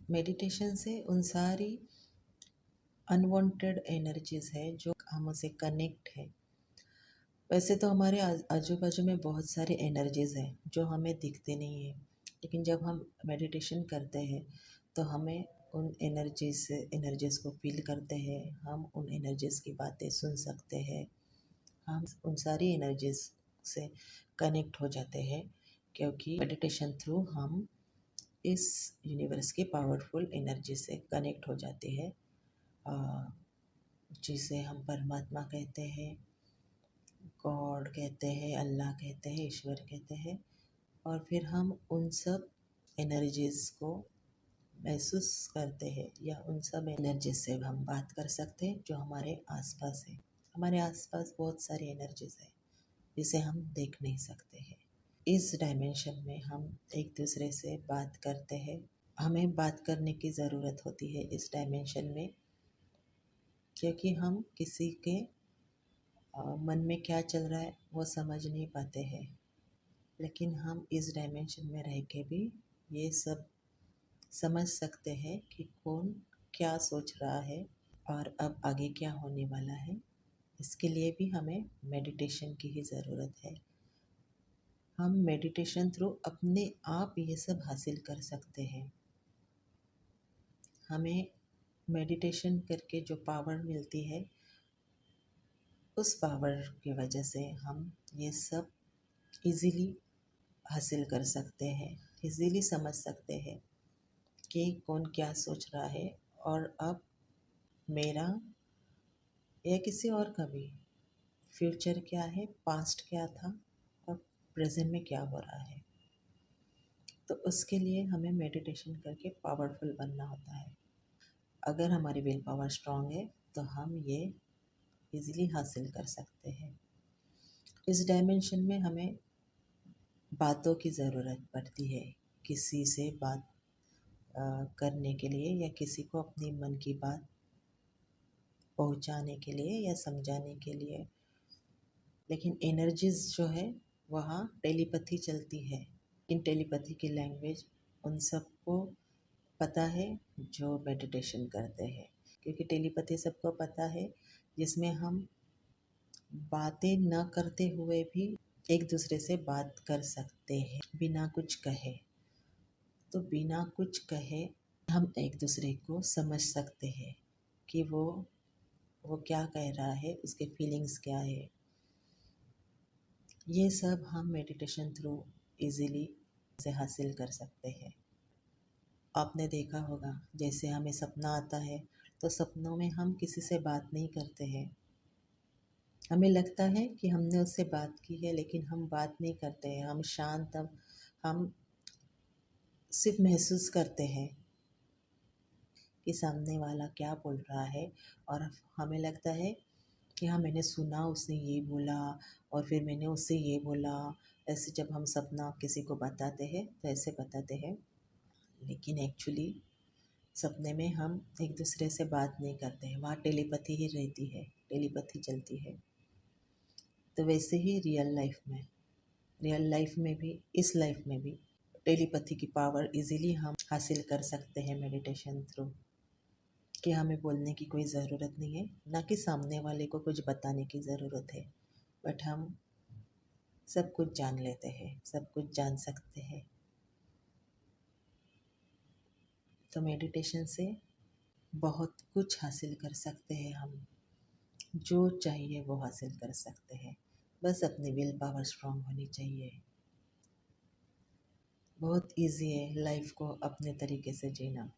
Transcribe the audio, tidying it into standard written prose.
Meditation से उन सारी अनवांटेड एनर्जीज है जो हमसे कनेक्ट है। वैसे तो हमारे आजू बाजू में बहुत सारी एनर्जीज हैं जो हमें दिखते नहीं है, लेकिन जब हम मेडिटेशन करते हैं तो हमें उन एनर्जीज को फील करते हैं, हम उन एनर्जीज की बातें सुन सकते हैं, हम उन सारी एनर्जीज से कनेक्ट हो जाते हैं, क्योंकि मेडिटेशन थ्रू हम इस यूनिवर्स की पावरफुल एनर्जी से कनेक्ट हो जाते हैं, जिसे हम परमात्मा कहते हैं, गॉड कहते हैं, अल्लाह कहते हैं, ईश्वर कहते हैं। और फिर हम उन सब एनर्जीज़ को महसूस करते हैं, या उन सब एनर्जीज से हम बात कर सकते हैं जो हमारे आसपास है। हमारे आसपास बहुत सारी एनर्जीज है जिसे हम देख नहीं सकते हैं। इस डायमेंशन में हम एक दूसरे से बात करते हैं। हमें बात करने की ज़रूरत होती है इस डायमेंशन में, क्योंकि हम किसी के मन में क्या चल रहा है वो समझ नहीं पाते हैं, लेकिन हम इस डायमेंशन में रह के भी ये सब समझ सकते हैं कि कौन क्या सोच रहा है और अब आगे क्या होने वाला है। इसके लिए भी हमें मेडिटेशन की ही ज़रूरत है। हम मेडिटेशन थ्रू अपने आप ये सब हासिल कर सकते हैं। हमें मेडिटेशन करके जो पावर मिलती है, उस पावर की वजह से हम ये सब इजीली हासिल कर सकते हैं, इजीली समझ सकते हैं कि कौन क्या सोच रहा है, और अब मेरा या किसी और का भी फ्यूचर क्या है, पास्ट क्या था और प्रेजेंट में क्या हो रहा है। तो उसके लिए हमें मेडिटेशन करके पावरफुल बनना होता है। अगर हमारी विल पावर स्ट्रांग है तो हम ये इजीली हासिल कर सकते हैं। इस डायमेंशन में हमें बातों की ज़रूरत पड़ती है, किसी से बात करने के लिए, या किसी को अपनी मन की बात पहुंचाने के लिए या समझाने के लिए। लेकिन एनर्जीज जो है वहाँ टेलीपैथी चलती है। इन टेलीपैथी की लैंग्वेज उन सबको पता है जो मेडिटेशन करते हैं, क्योंकि टेलीपैथी सबको पता है, जिसमें हम बातें न करते हुए भी एक दूसरे से बात कर सकते हैं बिना कुछ कहे। तो बिना कुछ कहे हम एक दूसरे को समझ सकते हैं कि वो क्या कह रहा है, उसके फीलिंग्स क्या है। ये सब हम मेडिटेशन थ्रू इजीली से हासिल कर सकते हैं। आपने देखा होगा, जैसे हमें सपना आता है तो सपनों में हम किसी से बात नहीं करते हैं। हमें लगता है कि हमने उससे बात की है, लेकिन हम बात नहीं करते हैं। हम शांत, हम सिर्फ महसूस करते हैं कि सामने वाला क्या बोल रहा है, और हमें लगता है कि हाँ, मैंने सुना उसने ये बोला और फिर मैंने उससे ये बोला। ऐसे जब हम सपना किसी को बताते हैं तो ऐसे बताते हैं, लेकिन एक्चुअली सपने में हम एक दूसरे से बात नहीं करते हैं, वहाँ टेलीपैथी ही रहती है, टेलीपैथी चलती है। तो वैसे ही रियल लाइफ में भी, इस लाइफ में भी टेलीपैथी की पावर इजीली हम हासिल कर सकते हैं मेडिटेशन थ्रू, कि हमें बोलने की कोई ज़रूरत नहीं है, ना कि सामने वाले को कुछ बताने की ज़रूरत है, बट हम सब कुछ जान लेते हैं, सब कुछ जान सकते हैं। तो मेडिटेशन से बहुत कुछ हासिल कर सकते हैं हम, जो चाहिए वो हासिल कर सकते हैं। बस अपनी विल पावर स्ट्रांग होनी चाहिए। बहुत इजी है लाइफ को अपने तरीके से जीना।